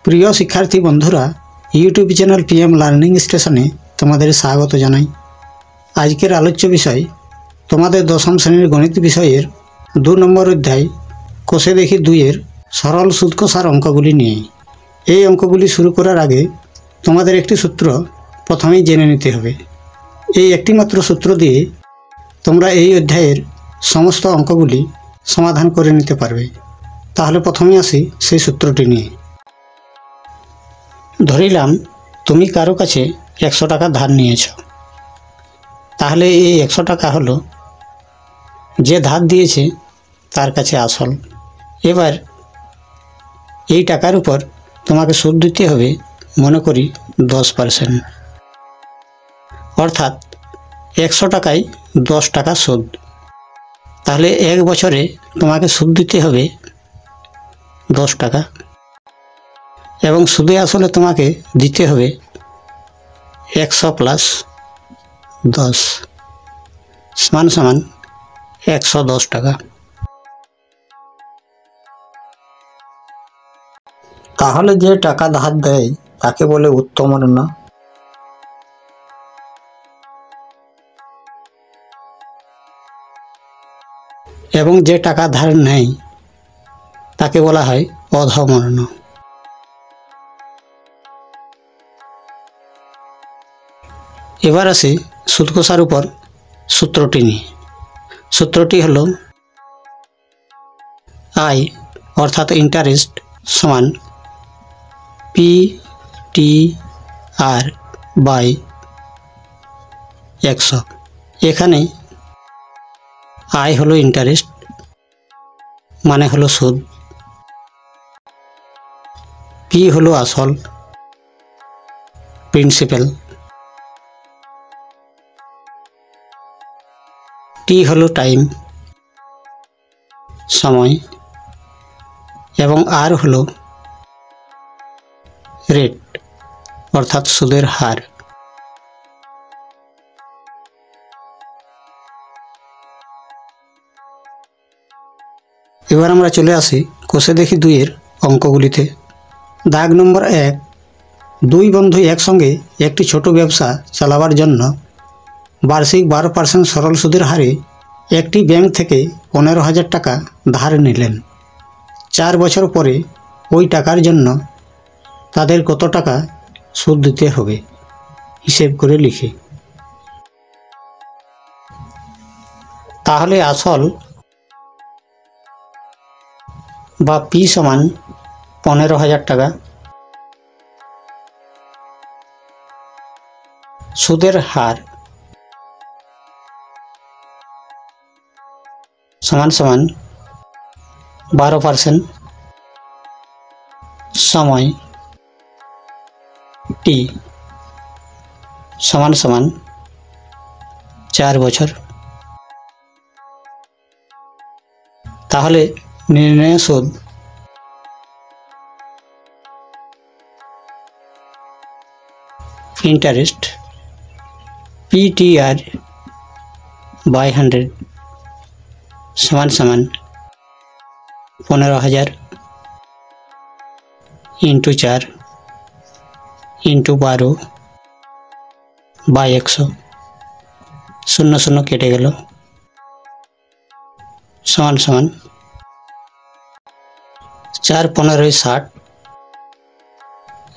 প্রিয় শিক্ষার্থী বন্ধুরা, ইউটিউব চ্যানেল পিএম লার্নিং স্টেশনে তোমাদের স্বাগত জানাই। আজকের আলোচ্য বিষয় তোমাদের দশম শ্রেণীর গণিত বিষয়ের 2 নম্বর অধ্যায় কষে দেখি 2-এর সরল সুদ কষার অঙ্কগুলি নিয়ে। এই অঙ্কগুলি শুরু করার আগে তোমাদের একটি সূত্র প্রথমেই জেনে নিতে হবে। এই একটি মাত্র সূত্র দিয়ে তোমরা এই অধ্যায়ের সমস্ত অঙ্কগুলি সমাধান করে নিতে পারবে। তাহলে প্রথমে আসি সেই সূত্রটি নিয়ে। ধরিলাম তুমি কারো কাছে 100 টাকা ধার নিয়েছ। তাহলে এই 100 টাকা হলো যে ধার দিয়েছে তার কাছে আসল। এবার এই টাকার উপর তোমাকে সুদ দিতে হবে, মনে করি 10%, অর্থাৎ 100 টাকায় 10 টাকা সুদ। তাহলে 1 বছরে তোমাকে সুদ দিতে হবে 10 টাকা এবং সুদে আসলে তোমাকে দিতে হবে 100 + 10 সমান 110 টাকা। তাহলে যে টাকা ধার দেয় তাকে বলে উত্তম ঋণ, এবং যে টাকা ধার নেয় তাকে বলা হয় অধম ঋণ। এবার আসি সুদ কষার উপর সূত্রটি নিয়ে। সূত্রটি হলো আই অর্থাৎ ইন্টারেস্ট সমান PTR/100। এখানে আই হলো ইন্টারেস্ট মানে হলো সুদ, পি হলো আসল প্রিন্সিপাল, টি হলো টাইম সময়, এবং আর হলো রেট অর্থাৎ সুদের হার। এবার আমরা চলে আসি কষে দেখি 2-এর অঙ্কগুলিতে। দাগ নম্বর 1, 2 বন্ধু একসঙ্গে একটি ছোট ব্যবসা চালাবার জন্য বার্ষিক 12% সরল সুদের হারে একটি ব্যাংক থেকে 15,000 টাকা ধার নিলেন। 4 বছর পরে ওই টাকার জন্য তাদের কত টাকা সুদ দিতে হবে হিসেব করে লিখে। তাহলে আসল বা পি সমান 15,000 টাকা, সুদের হার সমান 12%, সময় টি সমান 4 বছর। তাহলে নির্ণয় সুদ ইন্টারেস্ট PTR/100 সমান 15,000 × 4 × 12/100, 0 কেটে গেল, সমান 4 15 60,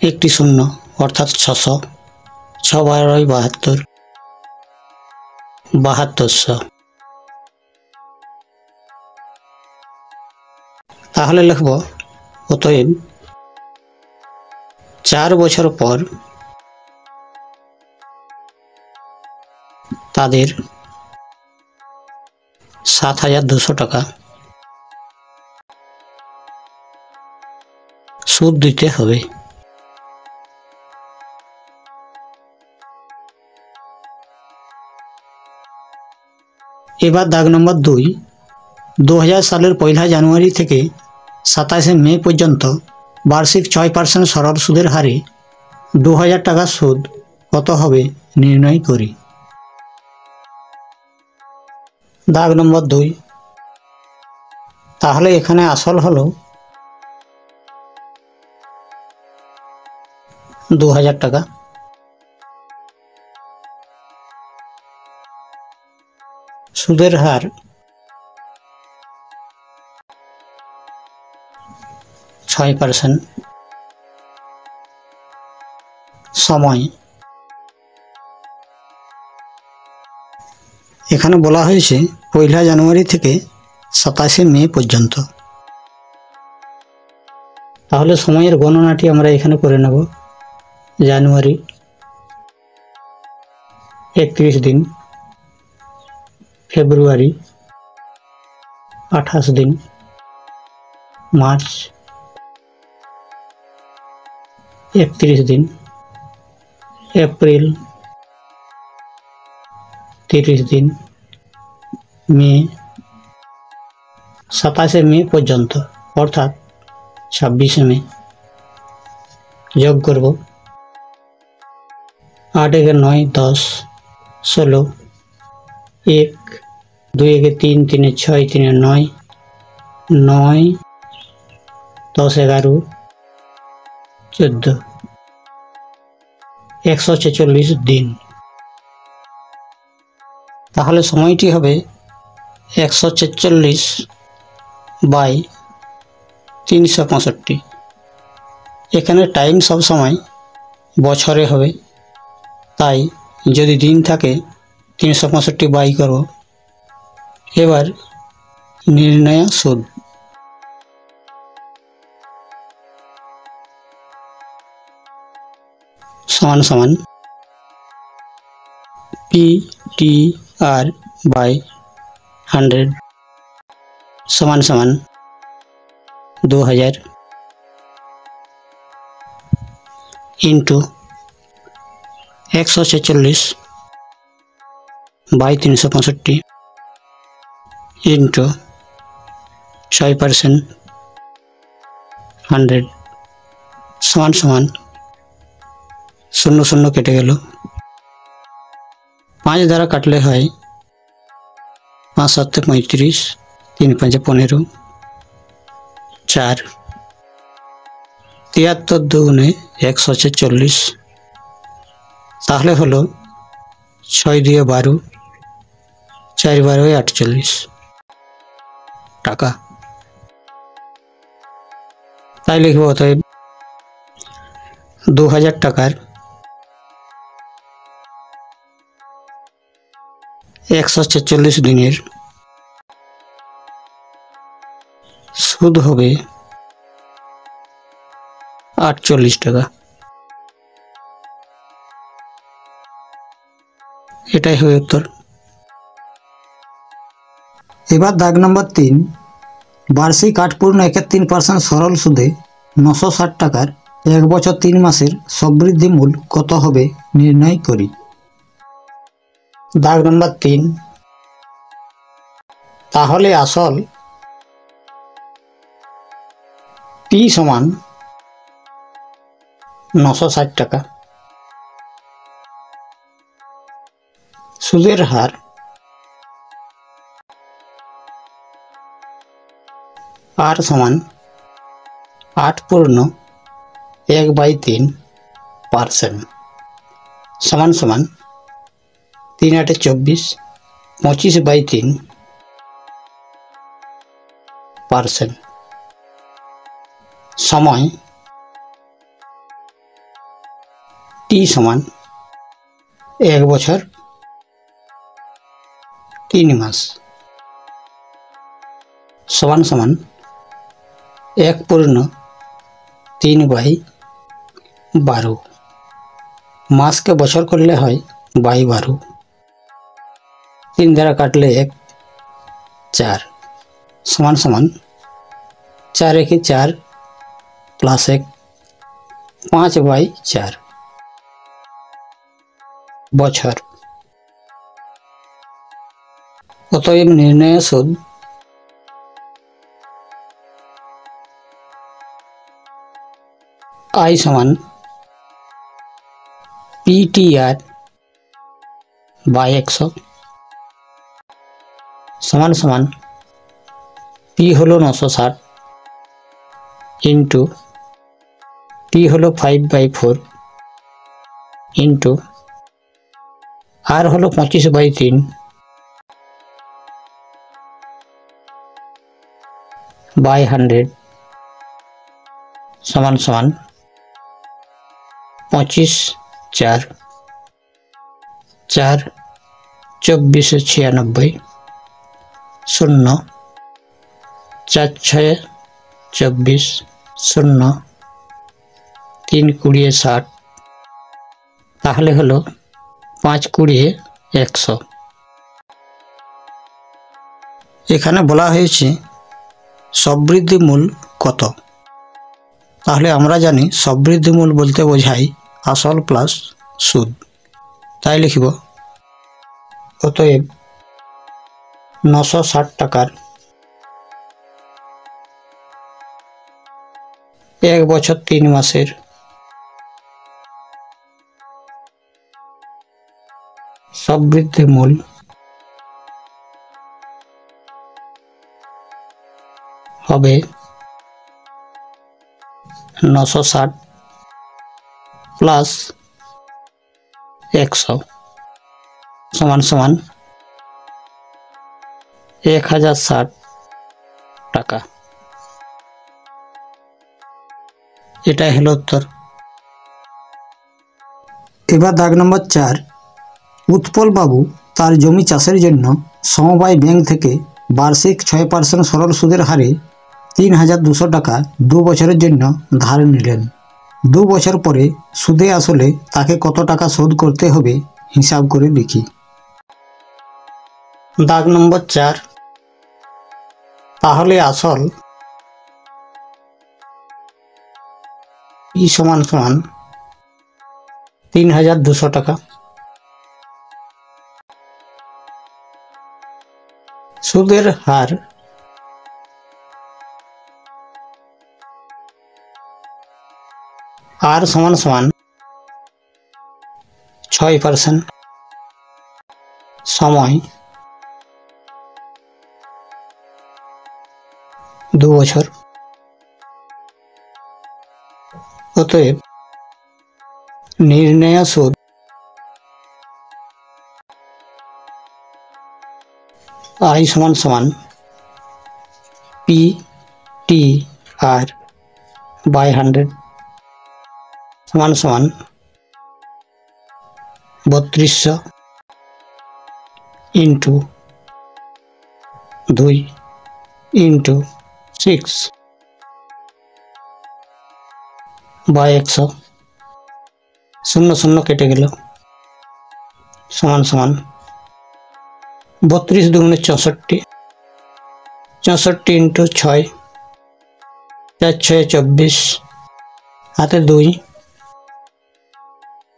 একটি 0 অর্থাৎ 600, 6 12 72, 7200। তাহলে লিখব অতএব 4 বছর পর তাদের 7,200 টাকা সুদ দিতে হবে। এবার দাগ নম্বর 2, 2000 সালের 1 জানুয়ারি থেকে 27 মে পর্যন্ত বার্ষিক 6% সরল সুদের হারে 2000 টাকা সুদ কত হবে নির্ণয় করি। দাগ নম্বর 2, তাহলে এখানে আসল হলো 2000 টাকা। সুদের হার 6%। সময় এখানে বলা হয়েছে 1 জানুয়ারি থেকে 27 মে পর্যন্ত। তাহলে সময়ের গণনাটি আমরা এখানে করে নেব। জানুয়ারি 31 দিন, ফেব্রুয়ারি 28 দিন, মার্চ 31 দিন, এপ্রিল 30 দিন, মে 27 মে পর্যন্ত অর্থাৎ 26 মে। যোগ করব 8 একে 9, 10, 16, 1, 2 একে 3, 3 এ 6, 3 এ 9, 9, 10, 11, 14, 146 দিন। তাহলে সময়টি হবে 146 বাই 365। এখানে টাইম সব সময় বছরে হবে, তাই যদি দিন থাকে 365 বাই করব। এবার নির্ণয় সুদ। সমান সমান PTR বাই 100 সমান সমান 2000 ইন্টু 146 বাই 365 ইন্টু 6% 100 সমান সমান 0 0 কেটে গেল। 5 দ্বারা কাটলে হয় 5 7 35, 3 5 15, 4, 73 দুগুণে 146। তাহলে হলো 6 দিয়ে 12, 4 12 48 টাকা। তাই লিখব অতএব 2000 টাকার 146 দিনের সুদ হবে 48 টাকা। এটাই হবে উত্তর। এবার দাগ নম্বর 3, বার্ষিক 8.71% সরল সুদে 960 টাকার 1 বছর 3 মাসের সবৃদ্ধি মূল কত হবে নির্ণয় করি। দাগ নম্বর 3, তাহলে আসল P সমান 960 টাকা, সুদের হার R সমান 8.1/3% সমান সমান 3 8 24, 25/3%। সময় T সমান 1 বছর 3 মাস সমান সমান 1/3/12। মাসকে বছর করলে হয় 12। 3 দ্বারা কাটলে 1, 4 সমান সমান 4 একে 4 প্লাস 1, 5/4 বছর। অতএব নির্ণয় সুদ I সমান PTR বাই 100 সমান সমান P হলো 960 ইন্টু टी हलो 5/4 इंटू आर हलो 25/3 बाय 100 समान समान 25/4 4 2496 शून्य 4 6 24 शून्य 3 20 60 ताहले हलो 5 20 100 এখানে বলা হয়েছে সবৃদ্ধি মূল কত। তাহলে আমরা জানি সবৃদ্ধি মূল বলতে বোঝায় আসল প্লাস সুদ। তাই লিখব অতএব 960 টাকার 1 বছর 3 মাসের সবৃদ্ধি মূল হবে 960 प्लस 100 समान समान 1060 টাকা। এটাই হলো উত্তর। এবার দাগ নম্বর 4, উৎপল বাবু তার জমি চাষের জন্য সমবায় ব্যাংক থেকে বার্ষিক 6% সরল সুদের হারে 3200 টাকা 2 বছরের জন্য ধার নিলেন। 2 বছর পরে সুদে আসলে তাকে কত টাকা শোধ করতে হবে হিসাব করে লিখি। দাগ নম্বর 4, তাহলে আসল সমান সমান 3200 টাকা, সুদের হার আর সমান সমান 6%, সময় 2 বছর। অতএব নির্ণেয় সুদ I সমান সমান PTR বাই 100 সমান সমান 3200 इंटू 2 इंटू 6 बाय 100 शून्य शून्य केटे गेल समान समान 32 दूने 64 64 इंटू 6 4 6 24 हाथे 2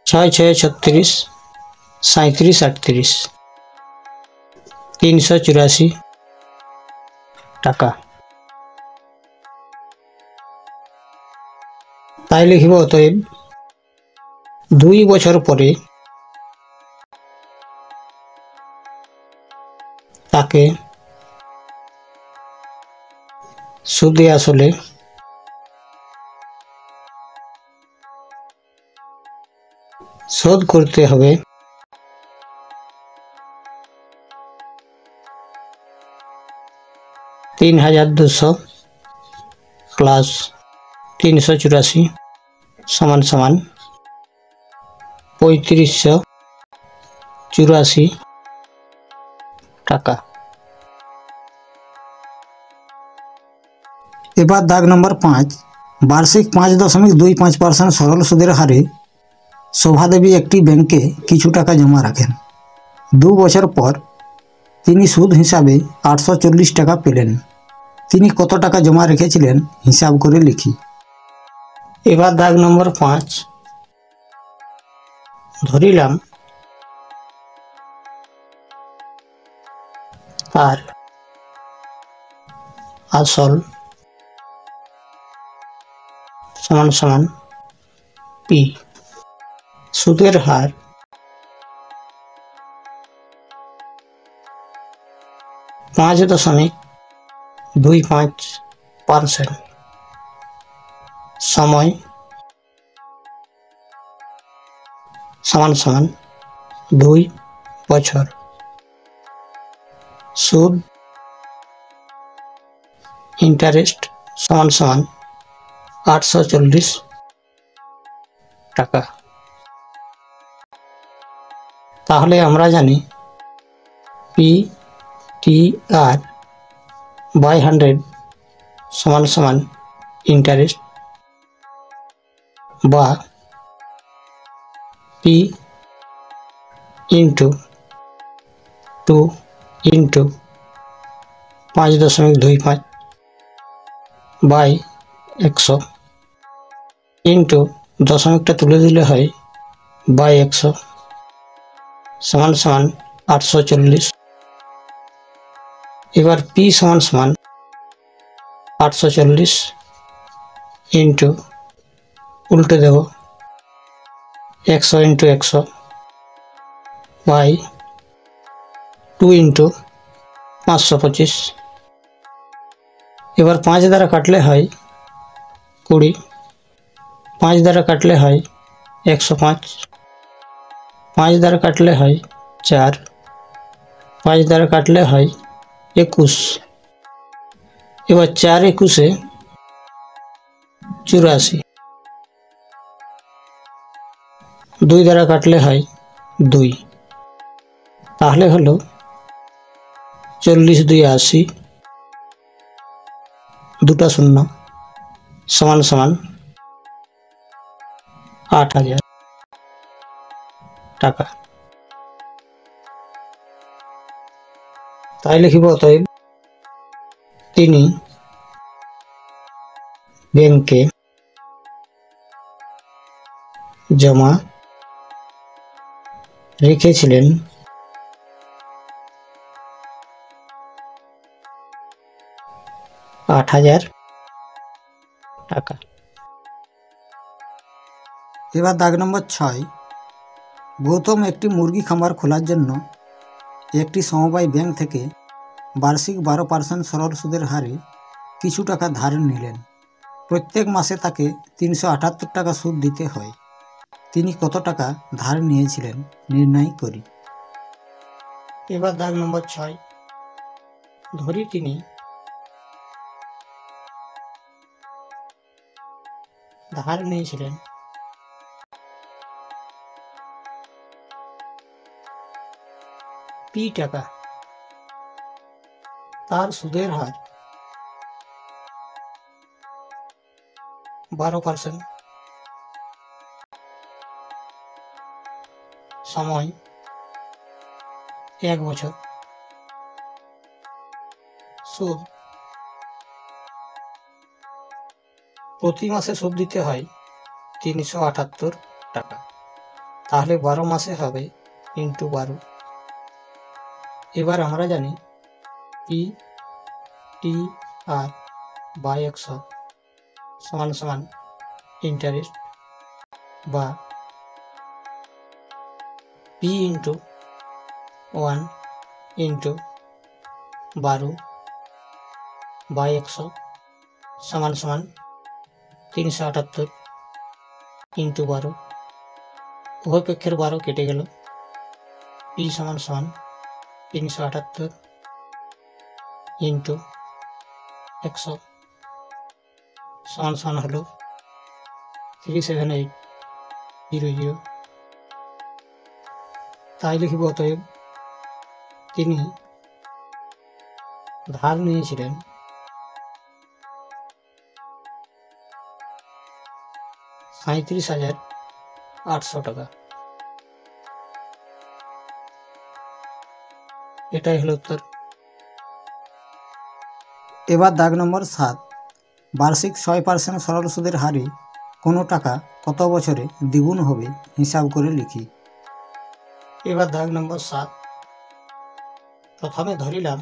6 6 36 37 38 384 টাকা। তাই লিখব অতএব 2 বছর পরে তাকে সুদে আসলে শোধ করতে হবে 3200 प्लस 384 समान समान 3584 টাকা। এবার দাগ নম্বর 5, বার্ষিক 5.25% সরল সুদের হারে শোভাদেবী একটি ব্যাংকে কিছু টাকা জমা রাখেন। 2 বছর পর তিনি সুদ হিসাবে 840 টাকা পেলেন। তিনি কত টাকা জমা রেখেছিলেন হিসাব করে লিখি। এবার দাগ নম্বর 5, ধরিলাম তার আসল সমান সমান P, সুদের হার 5.25%, সময় সমান সমান 2 বছর। সুদ ইন্টারেস্ট সমান সমান 840 টাকা। তাহলে আমরা জানি PTR বাই 100 সমান সমান ইন্টারেস্ট বা P into 2 into 5.25 by 100 into দশমিকটা তুলে দিলে হয় বাই 100 সমান সমান 840। এবার P সমান সমান 840 ইন্টু উল্টে দেব 100 ইন্টু 100 বাই 2 ইন্টু 525। এবার 5 দ্বারা কাটলে হয় 20, 5 দ্বারা কাটলে হয় 105, 5 দ্বারা কাটলে হয় 4, 5 দ্বারা কাটলে হয় 21। এবার 4 21 84, 2 দ্বারা কাটলে হয় 2, তাহলে হলো 40 2 80, দুটা শূন্য সমান সমান 8000 টাকা। তাই লিখিব অতএব তিনি ব্যাংকে জমা রেখেছিলেন 8000 টাকা। এবার দাগ নম্বর 6, গৌতম একটি মুরগি খামার খোলার জন্য একটি সমবায় ব্যাংক থেকে বার্ষিক 12% সরল সুদের হারে কিছু টাকা ধার নিলেন। প্রত্যেক মাসে তাকে 378 টাকা সুদ দিতে হয়। তিনি কত টাকা ধার নিয়েছিলেন নির্ণয় করি। এবার দাগ নম্বর 6, ধরি তিনি ধার নিয়েছিলেন P টাকা, তার সুদের হার 12%, সময় 1 বছর, সুদ প্রতি মাসে সুদ দিতে হয় 378 টাকা। তাহলে 12 মাসে হবে ইন্টু 12। এবার আমরা জানি PTR বাই 100 সমান সমান ইন্টারেস্ট বা P ইন্টু 1 ইন্টু 12 বাই 100 সমান সমান 378 ইন্টু 12। উভয় পক্ষের 12 কেটে গেল। P সমান সমান 378 ইন্টু 100 সমান সমান হলো 37800। তাই লিখিব অতএব তিনি ধার নিয়েছিলেন 37,800 টাকা। এটাই হলো উত্তর। এবার দাগ নম্বর 7, বার্ষিক 6% সরল সুদের হারে কোনো টাকা কত বছরে দ্বিগুণ হবে হিসাব করে লিখি। এবার দাগ নম্বর 7, প্রথমে ধরিলাম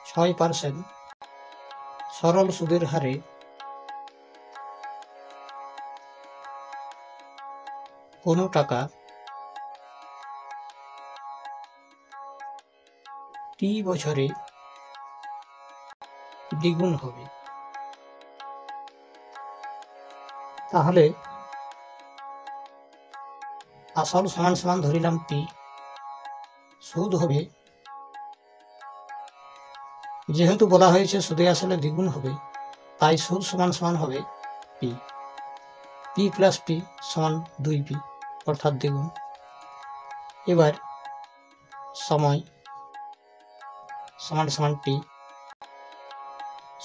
%6 সরল সুদের হারে কোনো টাকা T বছরে দ্বিগুণ হবে। তাহলে আসল সমান সমান ধরিলাম পি, সুদ হবে, যেহেতু বলা হয়েছে সুদে আসলে দ্বিগুণ হবে, তাই সুদ সমান সমান হবে পি। পি প্লাস পি সমান 2p, অর্থাৎ দ্বিগুণ। এবার সময় সমান সমান টি,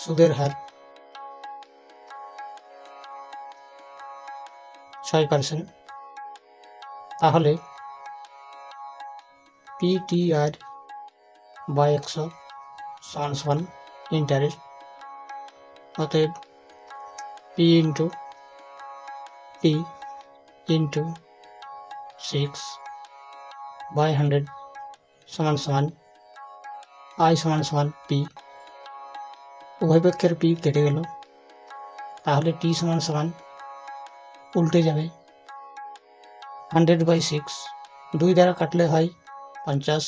সুদের হার 6%, তাহলে PTR বাই 100 সমান সমান ইন্টারেস্ট। অতএব P into T into 6 by 100 সমান সমান I সমান সমান P। উভয় পক্ষের P কেটে গেল, তাহলে T সমান সমান উল্টে যাবে 100/6, 2 দ্বারা কাটলে হয় 50,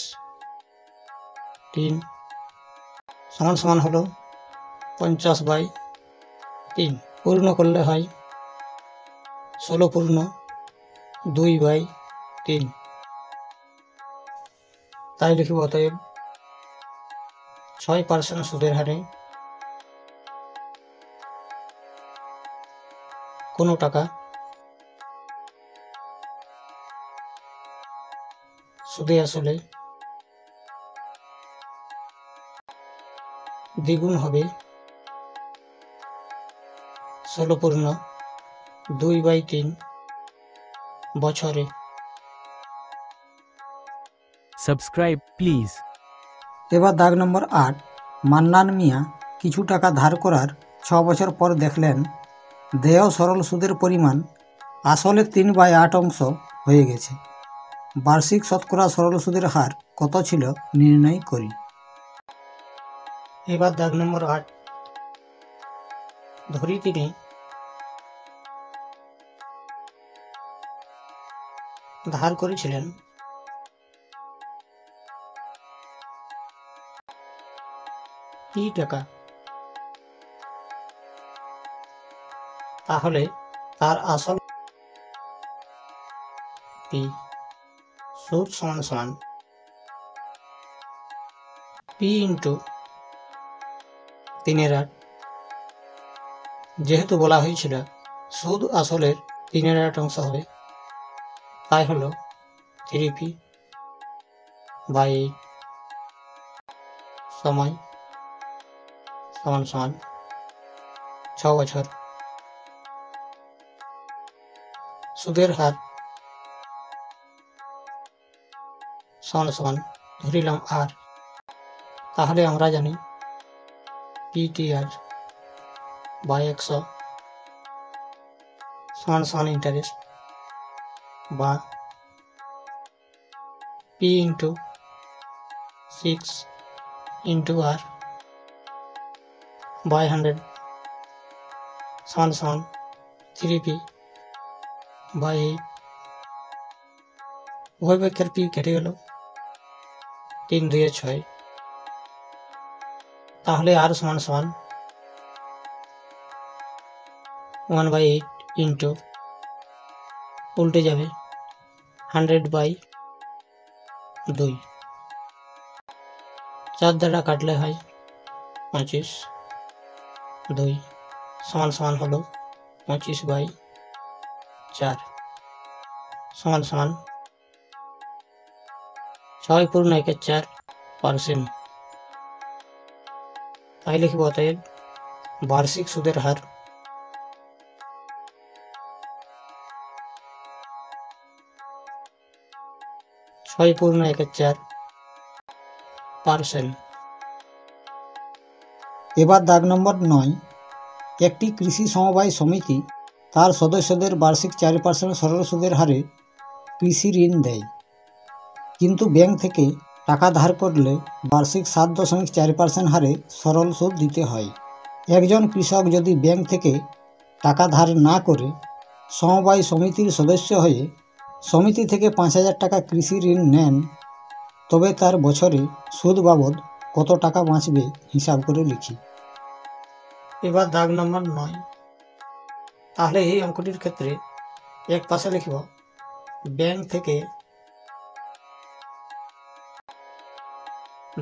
3 সমান সমান হলো 50/3, পূর্ণ করলে হয় 16 পূর্ণ 2/3। তাই লিখব অতএব 6% সুদের হারে কোনো টাকা সুদে আসলে দ্বিগুণ হবে 16 পূর্ণ 2/3 বছরে। Subscribe please. এবার দাগ নম্বর 8, মান্নান মিয়া কিছু টাকা ধার করার 6 বছর পর দেখলেন দেয় সরল সুদের পরিমাণ আসলে 3/8 অংশ হয়ে গেছে। বার্ষিক শতকরা সরল সুদের হার কত ছিল নির্ণয় করি। এবার দাগ নম্বর 8, ধরি তিনি ধার করেছিলেন P টাকা, তাহলে তার আসল P, সুদ সমান সমান P ইন্টু 3/8, যেহেতু বলা হয়েছিল সুদ আসলের 3/8 অংশ হবে, তাই হলো 3p/8। সময় সমান সমান 6 বছর। সুদের হার সমান সমান ধরিলাম আর, তাহলে আমরা জানি PTR বাই 100 সমান সমান ইন্টারেস্ট, বা P into 6 into R by 100 সমান সমান 3p/8। উভয় পক্ষের P কেটে গেল, 3 2 6, তাহলে R সমান সমান 1/8 ইন্টু উল্টে যাবে 100/2, 4 দ্বারা কাটলে হয় 25, 2 সমান সমান হলো 25/4 সমান সমান 6.14%। তাই লিখব অতএব বার্ষিক সুদের হার 6.14%। এবার দাগ নম্বর 9, একটি কৃষি সমবায় সমিতি তার সদস্যদের বার্ষিক 4% সরল সুদের হারে কৃষি ঋণ দেয়, কিন্তু ব্যাংক থেকে টাকা ধার করলে বার্ষিক 7.4% হারে সরল সুদ দিতে হয়। একজন কৃষক যদি ব্যাংক থেকে টাকা ধার না করে সমবায় সমিতির সদস্য হয়ে সমিতি থেকে 5,000 টাকা কৃষি ঋণ নেন, তবে তার বছরে সুদ বাবদ কত টাকা বাঁচবে হিসাব করে লিখি। এবার দাগ নম্বর 9, তাহলে এই অঙ্কটির ক্ষেত্রে এক পাশে লিখব ব্যাংক থেকে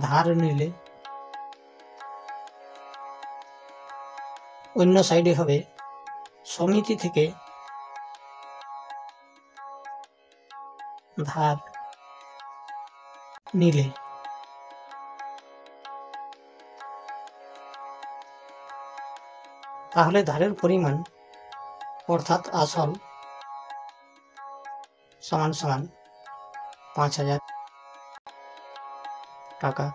ধার নিলে, অন্য সাইডে হবে সমিতি থেকে ধার নিলে। তাহলে ধারের পরিমাণ অর্থাৎ আসল সমান সমান ৫,০০০ টাকা,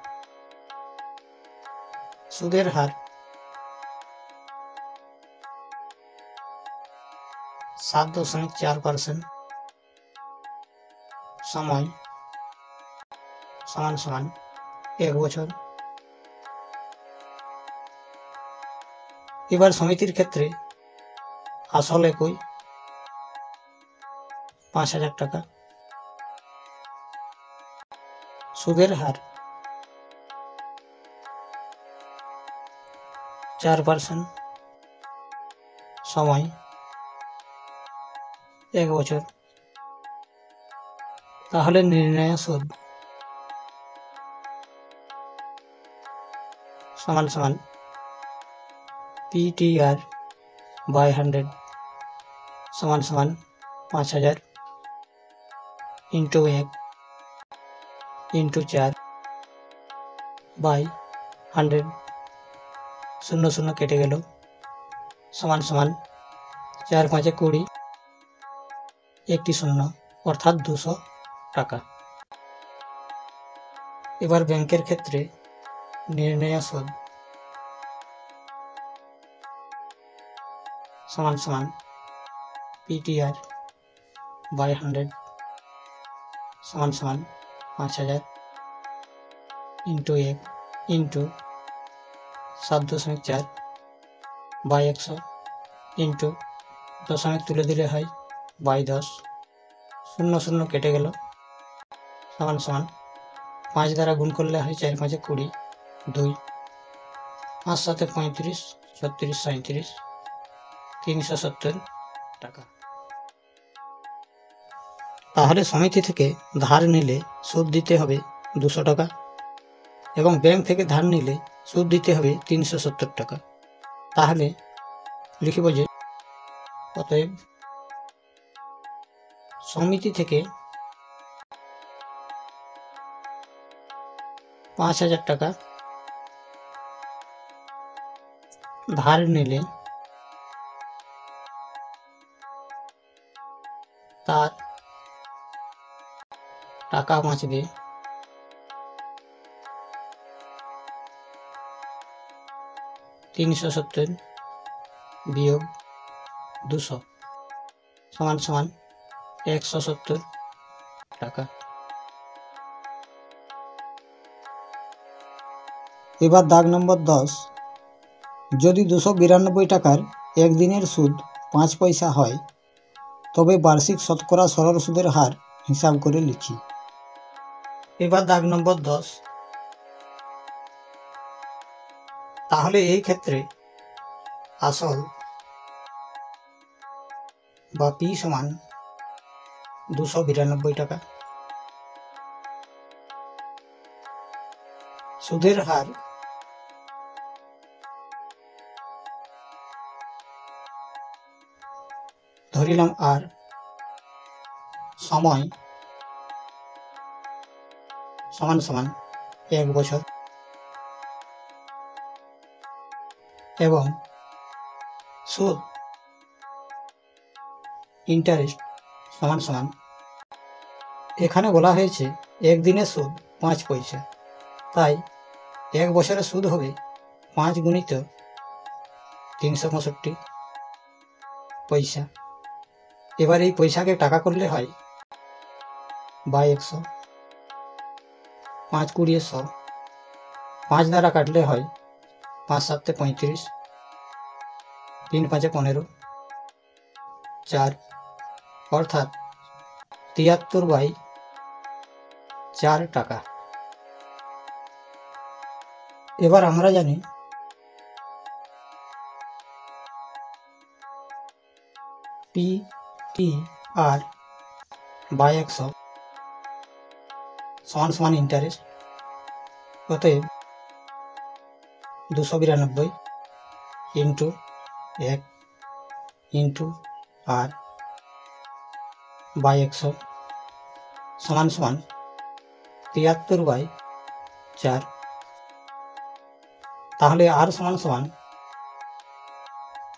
সুদের হার ৭.৪%, সময় সমান সমান ১ বছর। এবার সমিতির ক্ষেত্রে আসল একই ৫,০০০ টাকা, সুদের হার ৪%, সময় ১ বছর। তাহলে নির্ণয় সুদ সমান সমান PTR/100 সমান সমান ৫,০০০ ইন্টু ১ ইন্টু ৪/100, ০ কেটে গেল, সমান সমান ৪×৫ = ২০, একটি ০ অর্থাৎ ২০০ টাকা। এবার ব্যাংকের ক্ষেত্রে নির্ণয় সুদ সমান সমান PTR/100 সমান সমান ৫,০০০ ইন্টু ১ ইন্টু ৭.৪/১০০ ইন্টু দশমিক তুলে দিলে হয় /10, ০ কেটে গেল, সমান সমান ৫ দ্বারা গুণ করলে হয় ৪×৫ = ২০, ২, ৫ × ৭ = ৩৫, ৩৬, ৩৭, ৩৭০ টাকা। তাহলে সমিতি থেকে ধার নিলে সুদ দিতে হবে ২০০ টাকা এবং ব্যাংক থেকে ধার নিলে সুদ দিতে হবে ৩৭০ টাকা। তাহলে লিখিব যে অতএব সমিতি থেকে ৫,০০০ টাকা ধার নিলে তার টাকা বাঁচবে ৩৭০ বিয়োগ ২০০ সমান সমান ১৭০ টাকা। এবার দাগ নম্বর ১০, যদি ২৯২ টাকার একদিনের সুদ ৫ পয়সা হয় তবে বার্ষিক শতকরা সরল সুদের হার হিসাব করে লিখি। এবার দাগ নম্বর ১০, তাহলে এই ক্ষেত্রে আসল বা P সমান ২৯২ টাকা, সুদের হার ধরিলাম আর, সময় সমান সমান ১ বছর এবং সুদ ইন্টারেস্ট সমান সমান, এখানে বলা হয়েছে একদিনের সুদ ৫ পয়সা, তাই ১ বছরের সুদ হবে ৫ × ৩৬৫ পয়সা। এবার এই পয়সাকে টাকা করলে হয় ১০০, ৫ × ২০ = ১০০, ৫ দ্বারা কাটলে হয় ৫ × ৭ = ৩৫, ৩×৫ = ১৫, ৪ অর্থাৎ ৭৩/৪ টাকা। এবার আমরা জানি পি টি আর বাই 100 সমান সমান ইন্টারেস্ট। অতএব 292 ইন্টু 1 ইন্টু আর বাই 100 সমান সমান 73/4। তাহলে আর সমান সমান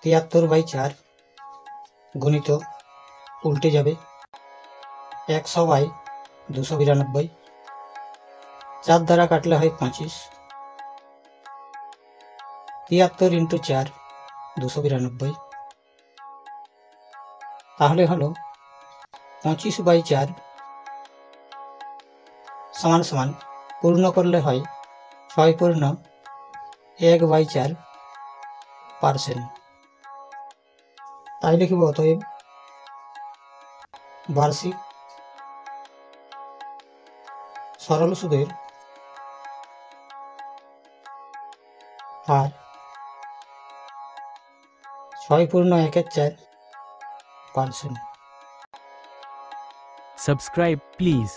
73/4 গুণিত উল্টে যাবে 100/292। 4 দ্বারা কাটলে হয় 25। 73 ইন্টু 4 292। তাহলে হলো 25/4 সমান সমান পূর্ণ করলে হয় 6/1/4%। তাই লিখব অতএব বার্ষিক সরল সুদের হার 6/1/4%। Subscribe, please.